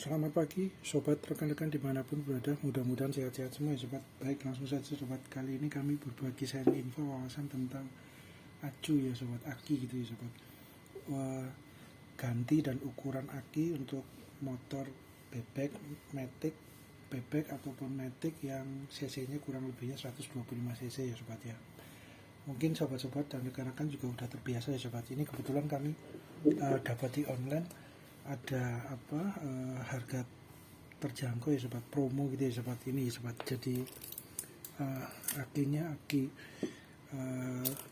Selamat pagi sobat, rekan-rekan dimanapun berada, mudah-mudahan sehat-sehat semua ya sobat. Baik, langsung saja sobat, kali ini kami berbagi sharing info wawasan tentang acu ya sobat, aki gitu ya sobat. Ganti dan ukuran aki untuk motor bebek, matic, bebek ataupun matic yang cc-nya kurang lebihnya 125 cc ya sobat ya. Mungkin sobat-sobat dan rekan-rekan juga udah terbiasa ya sobat. Ini kebetulan kami dapat di online, ada harga terjangkau ya sobat, promo gitu ya sobat. Ini ya sobat, jadi akinya aki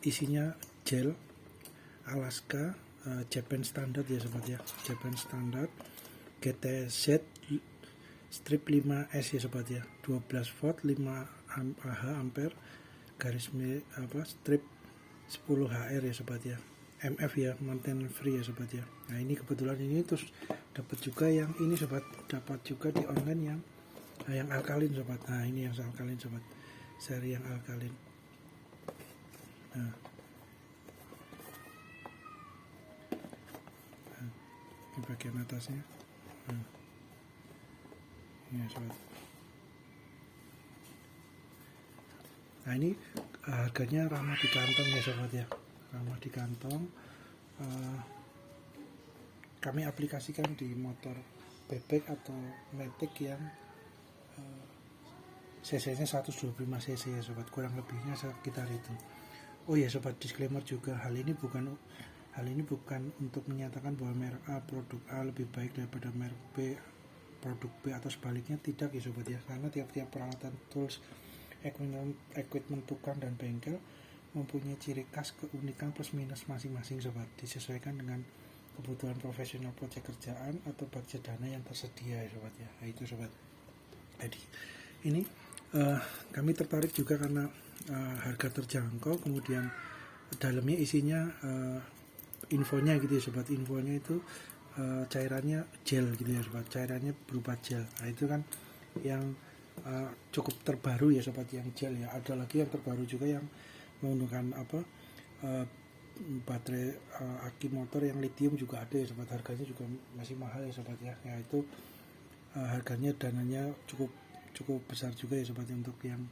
isinya gel Alaska Japan Standard ya sobat ya, Japan Standard GTZ strip 5S ya sobat ya, 12 volt 5 Ah ampere garis strip 10 HR ya sobat ya, MF ya, maintenance free ya sobat ya. Nah ini kebetulan ini terus dapat juga yang ini sobat, dapat juga di online yang alkalin sobat. Nah ini yang alkalin sobat, seri yang alkalin. Nah, ini bagian atasnya. Ini sobat. Nah ini harganya ramah di kantong ya sobat ya, ramah di kantong. Kami aplikasikan di motor bebek atau matic yang cc-nya 125 cc ya sobat, kurang lebihnya sekitar itu. Oh ya sobat, disclaimer juga, hal ini bukan untuk menyatakan bahwa merek A, produk A lebih baik daripada merek B, produk B, atau sebaliknya, tidak ya sobat ya, karena tiap-tiap peralatan, tools, equipment tukang dan bengkel mempunyai ciri khas, keunikan plus minus masing-masing sobat, disesuaikan dengan kebutuhan profesional proyek kerjaan atau budget dana yang tersedia ya sobat ya. Nah, itu sobat. Jadi ini kami tertarik juga karena harga terjangkau, kemudian dalamnya isinya infonya gitu ya sobat, infonya itu cairannya gel gitu ya sobat, cairannya berupa gel. Nah itu kan yang cukup terbaru ya sobat, yang gel ya. Ada lagi yang terbaru juga yang menggunakan baterai aki motor yang lithium juga ada ya sobat, harganya juga masih mahal ya sobat ya. Ya itu harganya, dananya cukup besar juga ya sobat untuk yang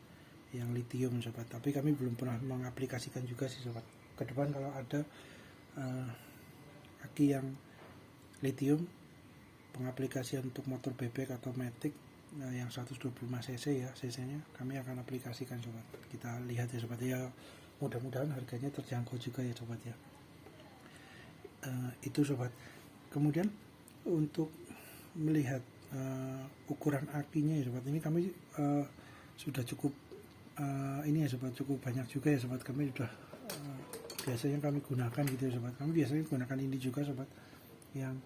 lithium sobat, tapi kami belum pernah mengaplikasikan juga sih sobat. Ke depan kalau ada aki yang lithium pengaplikasian untuk motor bebek atau matic yang 125 cc ya, cc-nya kami akan aplikasikan sobat. Kita lihat ya sobat ya, mudah-mudahan harganya terjangkau juga ya sobat ya. Itu sobat. Kemudian untuk melihat ukuran akinya ya sobat, ini kami sudah cukup ini ya sobat, cukup banyak juga ya sobat. Kami sudah biasanya kami gunakan gitu ya sobat. Kami biasanya gunakan ini juga sobat, yang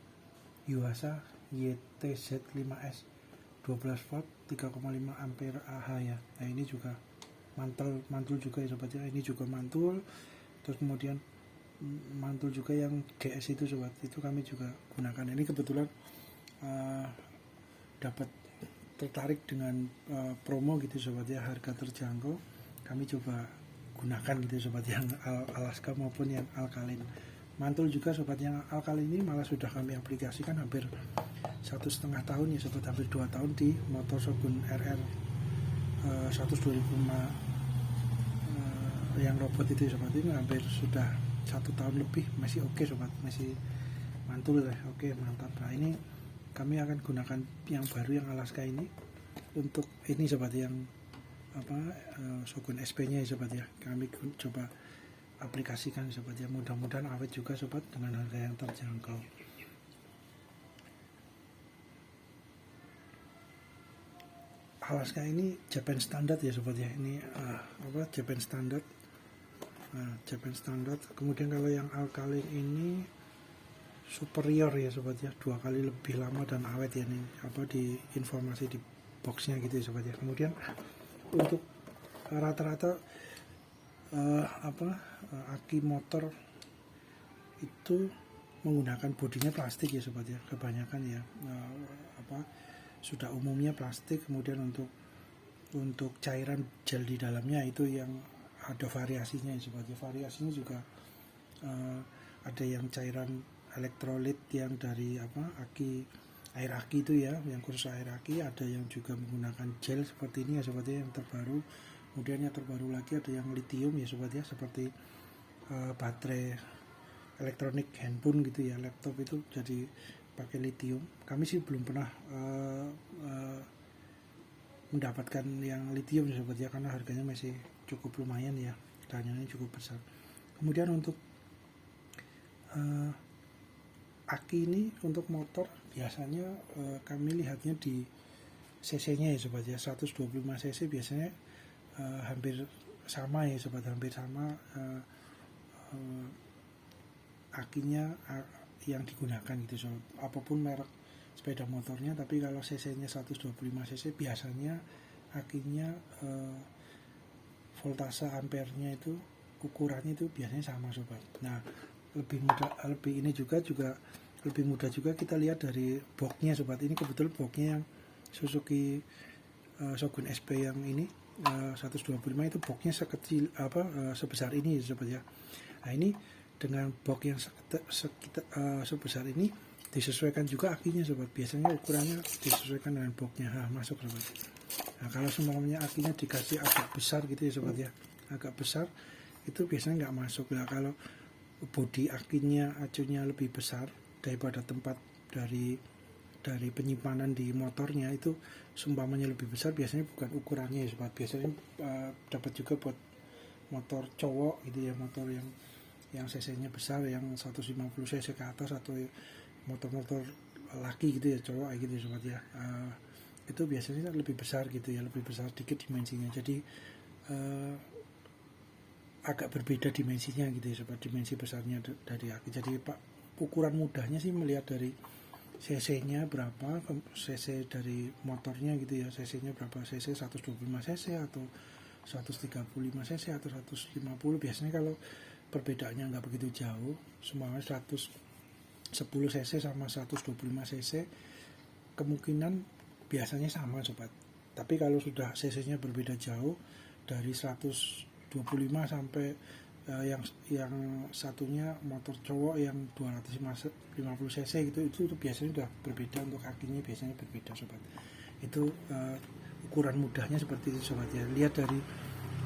Yuasa YTZ 5S 12 volt 3,5 ampere Ah ya. Nah ini juga mantul juga ya sobat ya. Ini juga mantul. Terus kemudian mantul juga yang GS itu sobat, itu kami juga gunakan. Ini kebetulan dapat tertarik dengan promo gitu sobat ya, harga terjangkau, kami coba gunakan gitu sobat, yang Alaska maupun yang alkalin. Mantul juga sobat, yang alkalin ini malah sudah kami aplikasikan hampir 1,5 tahun ya sobat, hampir 2 tahun di motor Shogun RR 100 2005 yang robot itu sobat. Ini hampir sudah 1 tahun lebih, masih oke sobat, masih mantul ya, oke mantap. Nah ini kami akan gunakan yang baru, yang Alaska ini, untuk ini sobat, yang Shogun SP-nya ya sobat ya. Kami coba aplikasikan sobat ya, mudah-mudahan awet juga sobat dengan harga yang terjangkau. Alaska ini Japan Standard ya sobat ya, ini Japan Standard. Japan Standard. Kemudian kalau yang alkalin ini superior ya sobat ya, 2 kali lebih lama dan awet ya, ini di informasi di boxnya gitu ya sobat ya. Kemudian untuk rata-rata aki motor itu menggunakan bodinya plastik ya sobat ya, kebanyakan ya sudah umumnya plastik. Kemudian untuk cairan gel di dalamnya itu yang ada variasinya ya sobat ya. Variasinya juga ada yang cairan elektrolit yang dari aki air aki itu ya, yang khusus air aki. Ada yang juga menggunakan gel seperti ini ya sobat ya, yang terbaru. Kemudian yang terbaru lagi ada yang lithium ya sobat ya, seperti baterai elektronik handphone gitu ya, laptop itu jadi pakai lithium. Kami sih belum pernah mendapatkan yang lithium ya sobat ya, karena harganya masih cukup lumayan ya, harganya cukup besar. Kemudian untuk aki ini untuk motor biasanya kami lihatnya di cc-nya ya sobat ya, 125 cc biasanya hampir sama ya sobat, hampir sama akinya yang digunakan gitu sobat, apapun merek sepeda motornya. Tapi kalau cc-nya 125 cc biasanya akinya voltase ampernya itu ukurannya itu biasanya sama sobat. Nah, lebih mudah juga kita lihat dari boxnya sobat. Ini kebetulan boxnya yang Suzuki Shogun SP yang ini 125 itu boxnya sebesar ini sobat ya. Nah, ini dengan box yang sebesar ini disesuaikan juga akinya sobat. Biasanya ukurannya disesuaikan dengan boxnya. Masuk sobat. Nah, kalau semuanya akinya dikasih agak besar gitu ya sobat ya, agak besar, itu biasanya nggak masuk. Nah, kalau bodi akinya acunya lebih besar daripada tempat dari penyimpanan di motornya, itu seumpamanya lebih besar, biasanya bukan ukurannya ya sobat. Biasanya dapat juga buat motor cowok gitu ya, motor yang cc-nya besar, yang 150 cc ke atas, atau motor-motor laki gitu ya, cowok gitu ya sobat ya. Itu biasanya lebih besar gitu ya, lebih besar dikit dimensinya. Jadi agak berbeda dimensinya gitu ya sobat, dimensi besarnya dari aki. Jadi ukuran mudahnya sih melihat dari cc-nya berapa, cc dari motornya gitu ya, cc-nya berapa, cc 125 cc atau 135 cc atau 150. Biasanya kalau perbedaannya nggak begitu jauh, semuanya 110 cc sama 125 cc, kemungkinan biasanya sama sobat. Tapi kalau sudah cc-nya berbeda jauh, dari 125 sampai yang satunya motor cowok yang 250 cc gitu, itu biasanya udah berbeda, untuk kakinya biasanya berbeda sobat. Itu ukuran mudahnya seperti itu sobat ya. Lihat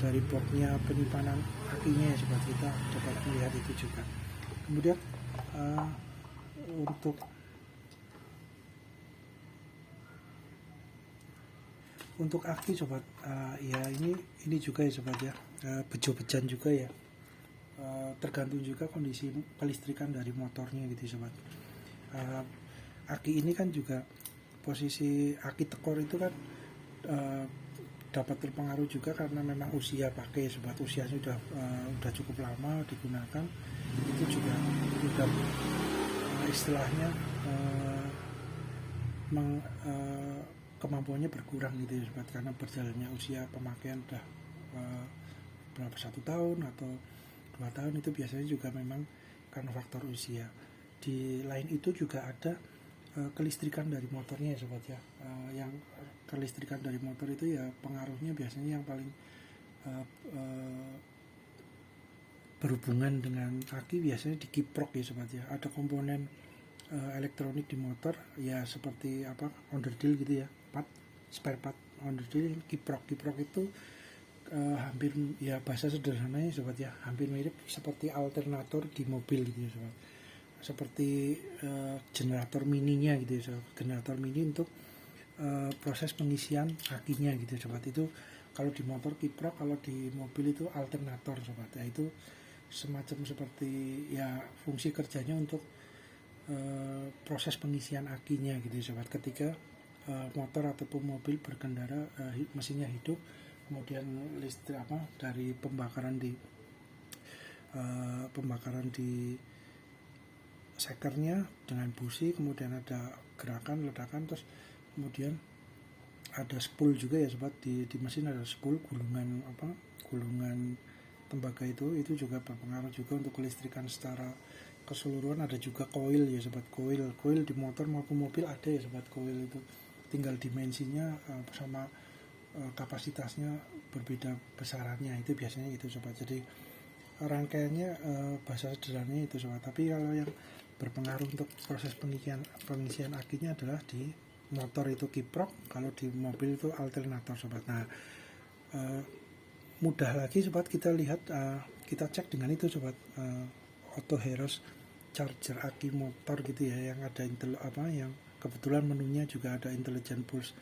dari boxnya penyimpanan kakinya ya sobat, kita dapat melihat itu juga. Kemudian untuk aki sobat, ya ini juga ya sobat ya, bejo-bejan juga ya, tergantung juga kondisi kelistrikan dari motornya gitu sobat. Aki ini kan juga posisi aki tekor itu kan dapat terpengaruh juga karena memang usia pakai sobat. Usianya udah cukup lama digunakan, itu juga udah istilahnya kemampuannya berkurang gitu ya sobat, karena berjalannya usia pemakaian udah berapa, 1 tahun atau 2 tahun. Itu biasanya juga memang karena faktor usia. Di lain itu juga ada kelistrikan dari motornya ya sobat ya. Yang kelistrikan dari motor itu ya pengaruhnya biasanya yang paling berhubungan dengan aki biasanya di kiprok ya sobat ya. Ada komponen elektronik di motor ya, seperti onderdil gitu ya, spare part onderdil, kiprok itu hampir ya, bahasa sederhananya sobat ya, hampir mirip seperti alternator di mobil gitu ya sobat, seperti generator mininya gitu ya sobat, generator mini untuk proses pengisian akinya gitu ya sobat. Itu kalau di motor kiprok, kalau di mobil itu alternator sobat ya. Itu semacam seperti ya, fungsi kerjanya untuk proses pengisian akinya gitu ya sobat. Ketika motor ataupun mobil berkendara, mesinnya hidup, kemudian listrik dari pembakaran di sekernya dengan busi, kemudian ada gerakan ledakan, terus kemudian ada spool juga ya sobat, di mesin ada spool, gulungan tembaga itu juga berpengaruh juga untuk kelistrikan secara keseluruhan. Ada juga koil ya sobat, koil di motor maupun mobil ada ya sobat, koil itu tinggal dimensinya sama kapasitasnya berbeda besarannya, itu biasanya itu sobat. Jadi rangkaiannya bahasa sederhananya itu sobat. Tapi kalau yang berpengaruh untuk proses pengisian akinya adalah di motor itu kiprok, kalau di mobil itu alternator sobat. Nah, mudah lagi sobat kita lihat, kita cek dengan itu sobat, Auto Heroes charger aki motor gitu ya, yang ada yang kebetulan menunya juga ada intelligent pulse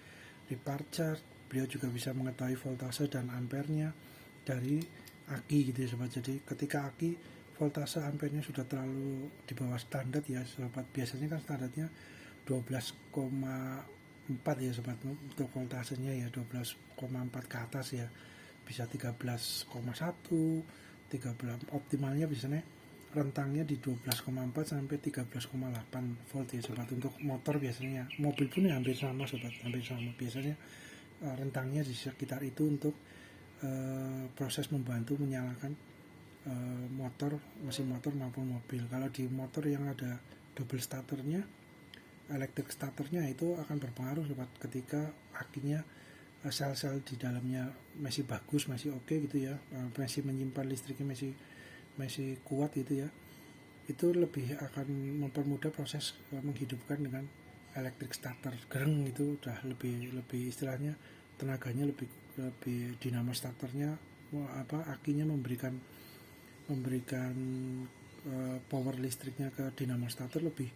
departure. Beliau juga bisa mengetahui voltase dan ampernya dari aki gitu ya sobat. Jadi ketika aki voltase ampernya sudah terlalu di bawah standar ya sobat, biasanya kan standarnya 12,4 ya sobat untuk voltasenya ya, 12,4 ke atas ya, bisa 13,1, 13, optimalnya biasanya rentangnya di 12,4 sampai 13,8 volt ya sobat untuk motor biasanya. Mobil pun ya hampir sama sobat, hampir sama biasanya, rentangnya di sekitar itu untuk proses membantu menyalakan mesin motor maupun mobil. Kalau di motor yang ada double starternya, electric starternya, itu akan berpengaruh sobat ketika akinya, sel-sel di dalamnya masih bagus, masih oke gitu ya, masih menyimpan listriknya masih kuat gitu ya, itu lebih akan mempermudah proses menghidupkan dengan electric starter. Gereng itu udah lebih istilahnya tenaganya lebih dinamo starternya, akinya memberikan power listriknya ke dinamo starter lebih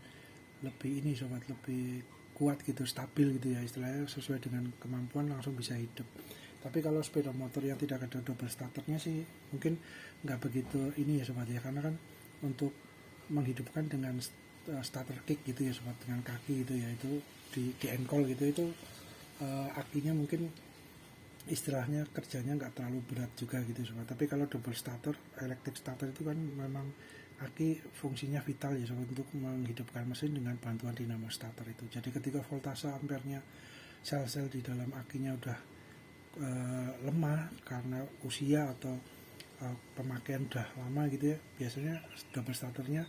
ini sobat, lebih kuat gitu, stabil gitu ya istilahnya, sesuai dengan kemampuan langsung bisa hidup. Tapi kalau sepeda motor yang tidak ada double starternya sih mungkin nggak begitu ini ya sobat ya, karena kan untuk menghidupkan dengan starter kick gitu ya sobat, dengan kaki gitu ya, itu di enkol gitu, itu akinya mungkin istilahnya kerjanya nggak terlalu berat juga gitu sobat. Tapi kalau double starter, electric starter itu kan memang aki fungsinya vital ya sobat, untuk menghidupkan mesin dengan bantuan dinamo starter itu. Jadi ketika voltase ampernya sel-sel di dalam akinya udah lemah karena usia atau pemakaian udah lama gitu ya, biasanya double starternya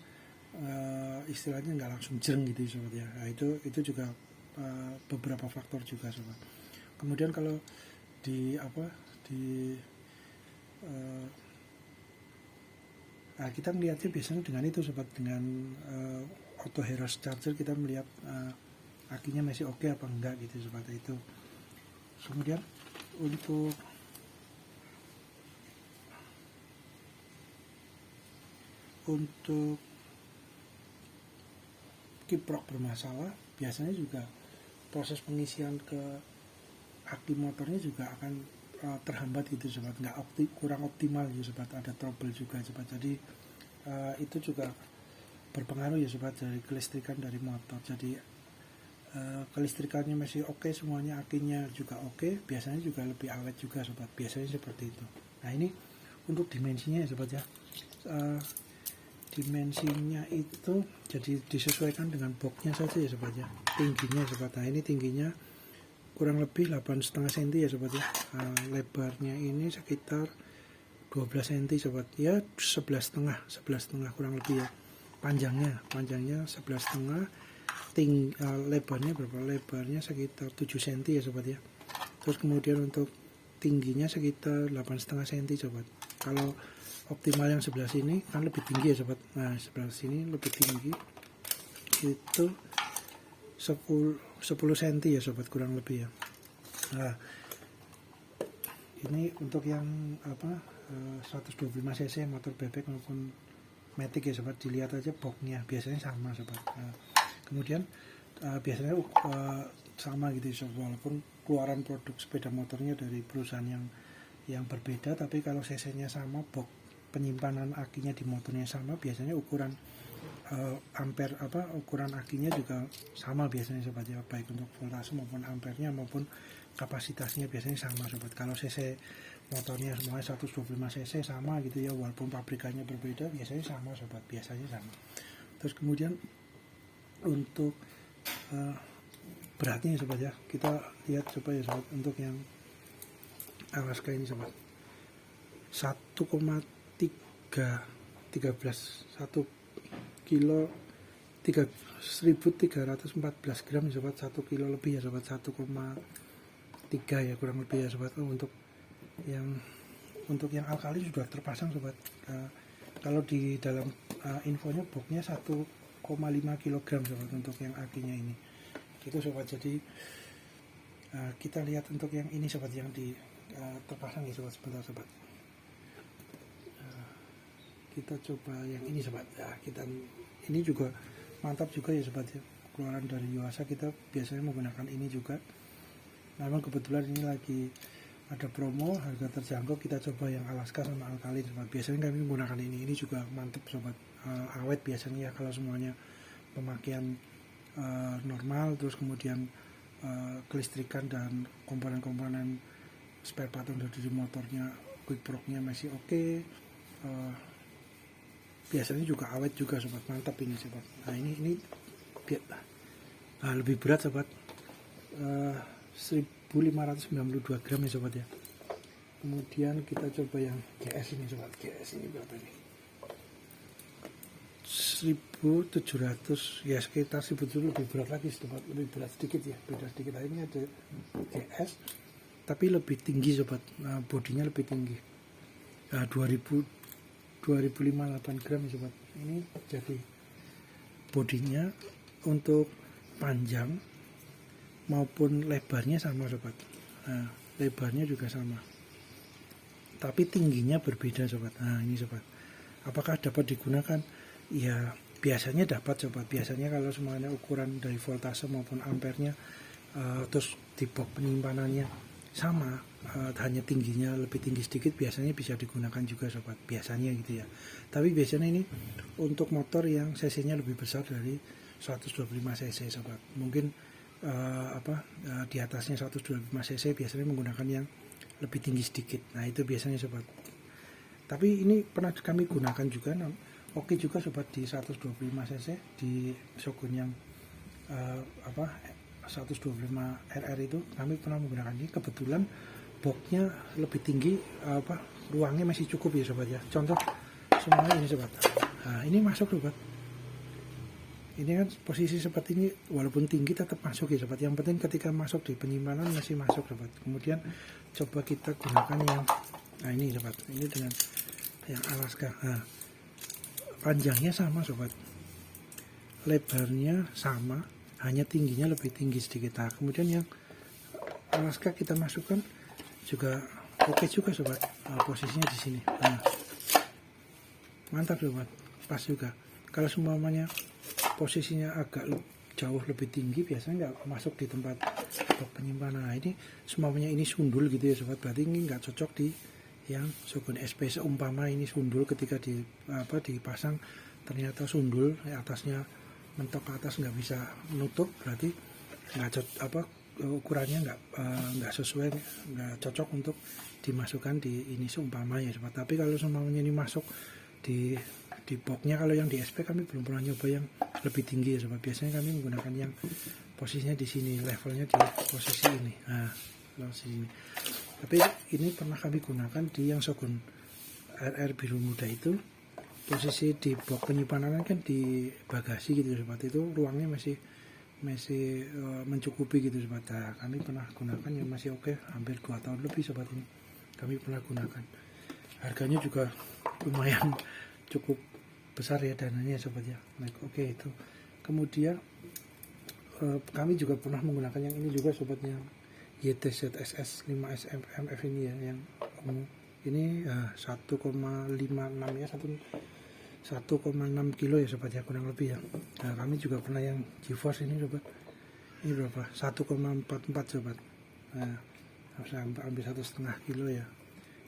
istilahnya nggak langsung jeng gitu sobat ya. Nah, itu juga beberapa faktor juga sobat. Kemudian kalau kita melihatnya biasanya dengan itu sobat, dengan Auto Heroes charger kita melihat akinya masih oke apa enggak gitu sobat itu. Kemudian untuk kiprok bermasalah, biasanya juga proses pengisian ke aki motornya juga akan terhambat gitu sobat, kurang optimal ya sobat, ada trouble juga sobat. Jadi itu juga berpengaruh ya sobat dari kelistrikan dari motor. Jadi kelistrikannya masih oke semuanya, akinya juga oke, biasanya juga lebih awet juga sobat, biasanya seperti itu. Nah, ini untuk dimensinya ya sobat ya, dimensinya itu jadi disesuaikan dengan boxnya saja ya sobat ya, tingginya sobat. Nah, ini tingginya kurang lebih 8,5 cm ya sobat ya. Lebarnya ini sekitar 12 cm sobat ya, 11,5 kurang lebih ya. Panjangnya 11,5, lebarnya berapa? Lebarnya sekitar 7 cm ya sobat ya. Terus kemudian untuk tingginya sekitar 8,5 cm sobat. Kalau optimal yang sebelah sini kan lebih tinggi ya sobat. Nah, sebelah sini lebih tinggi itu 10 cm ya sobat kurang lebih ya. Nah, ini untuk yang 125 cc motor bebek maupun matic ya sobat, dilihat aja boxnya biasanya sama sobat. Nah, kemudian biasanya sama gitu ya sobat, walaupun keluaran produk sepeda motornya dari perusahaan yang berbeda, tapi kalau cc-nya sama, box penyimpanan akinya di motornya sama, biasanya ukuran ukuran akinya juga sama biasanya sobat ya, baik untuk voltase maupun ampernya maupun kapasitasnya biasanya sama sobat. Kalau cc motornya semuanya 125 cc sama gitu ya, walaupun pabrikannya berbeda, biasanya sama sobat, biasanya sama. Terus kemudian untuk beratnya sobat ya, kita lihat coba ya sobat, untuk yang Alaska ini sobat 1,13 kilo 1314 gram ya sobat, 1 kilo lebih ya sobat, 1,3 ya kurang lebih ya sobat. Untuk yang alkali sudah terpasang sobat. Kalau di dalam infonya boxnya kg sobat untuk yang akinya ini itu sobat. Jadi kita lihat untuk yang ini sobat, yang di terpasang ya sobat, sebentar sobat. Kita coba yang ini sobat. Kita ini juga mantap juga ya sobat ya, keluaran dari Yuasa. Kita biasanya menggunakan ini juga, namun kebetulan ini lagi ada promo harga terjangkau. Kita coba yang Alaska sama alkalin sobat. Biasanya kami menggunakan ini juga mantap sobat. Awet biasanya ya kalau semuanya pemakaian normal, terus kemudian kelistrikan dan komponen-komponen spare part untuk di motornya, quick proc-nya masih oke. Biasanya juga awet juga sobat, mantap ini sobat. Nah ini lebih berat sobat, 1592 gram ya sobat ya. Kemudian kita coba yang GS ini sobat. GS ini berapa ini? 1700 ya, sekitar 1700, lebih berat lagi sobat, lebih berat sedikit ya, beda sedikit. Nah, ini ada GS tapi lebih tinggi sobat, bodinya lebih tinggi, 2058 gram ya sobat. Ini jadi bodinya untuk panjang maupun lebarnya sama sobat. Nah, lebarnya juga sama tapi tingginya berbeda sobat. Nah ini sobat, apakah dapat digunakan? Ya biasanya dapat sobat. Biasanya kalau semuanya ukuran dari voltase maupun ampernya, terus di box penyimpanannya sama, hanya tingginya lebih tinggi sedikit, biasanya bisa digunakan juga sobat, biasanya gitu ya. Tapi biasanya ini untuk motor yang cc-nya lebih besar dari 125 cc sobat. Mungkin di atasnya 125 cc biasanya menggunakan yang lebih tinggi sedikit. Nah itu biasanya sobat. Tapi ini pernah kami gunakan juga, oke juga sobat, di 125 cc di Shogun yang 125 RR itu kami pernah menggunakan ini. Kebetulan boxnya lebih tinggi, ruangnya masih cukup ya sobat ya. Contoh semuanya ini sobat. Nah ini masuk sobat. Ini kan posisi seperti ini, walaupun tinggi tetap masuk ya sobat. Yang penting ketika masuk di penyimpanan masih masuk sobat. Kemudian coba kita gunakan yang ini sobat, ini dengan yang Alaska. Nah, panjangnya sama sobat, lebarnya sama, hanya tingginya lebih tinggi sedikit. Nah, kemudian yang Alaska kita masukkan juga oke juga sobat. Posisinya di sini. Nah, mantap sobat, pas juga. Kalau semuanya posisinya agak jauh lebih tinggi, biasanya nggak masuk di tempat penyimpanan. Nah, ini semuanya ini sundul gitu ya sobat, berarti ini nggak cocok di yang Shogun SP. Seumpama ini sundul, ketika dipasang ternyata sundul, atasnya mentok ke atas nggak bisa menutup, berarti nggak cocok, ukurannya nggak sesuai, nggak cocok untuk dimasukkan di ini seumpama ya sobat. Tapi kalau semuanya ini masuk di boxnya, kalau yang di SP kami belum pernah nyoba yang lebih tinggi ya sobat. Biasanya kami menggunakan yang posisinya di sini, levelnya di posisi ini. Nah, posisi ini. Tapi ini pernah kami gunakan di yang Shogun RR biru muda itu, posisi di box penyimpanan kan di bagasi gitu sobat, itu ruangnya masih mencukupi gitu sobat. Nah, kami pernah gunakan yang masih oke, hampir 2 tahun lebih sobat ini kami pernah gunakan. Harganya juga lumayan cukup besar ya dananya sobat ya. Nah, oke itu. Kemudian kami juga pernah menggunakan yang ini juga sobatnya, YTZ SS 5S MF ini ya, yang ini 1,56 ya, 1,6 kilo ya sobat ya, kurang lebih ya. Nah, kami juga pernah yang GeForce ini sobat, ini berapa, 1,44 sobat. Nah, hampir 1,5 kilo ya.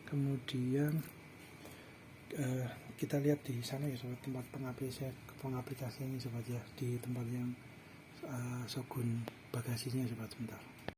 Kemudian kita lihat di sana ya sobat, tempat pengaplikasiannya sobat ya, di tempat yang Shogun bagasinya sobat. Sebentar.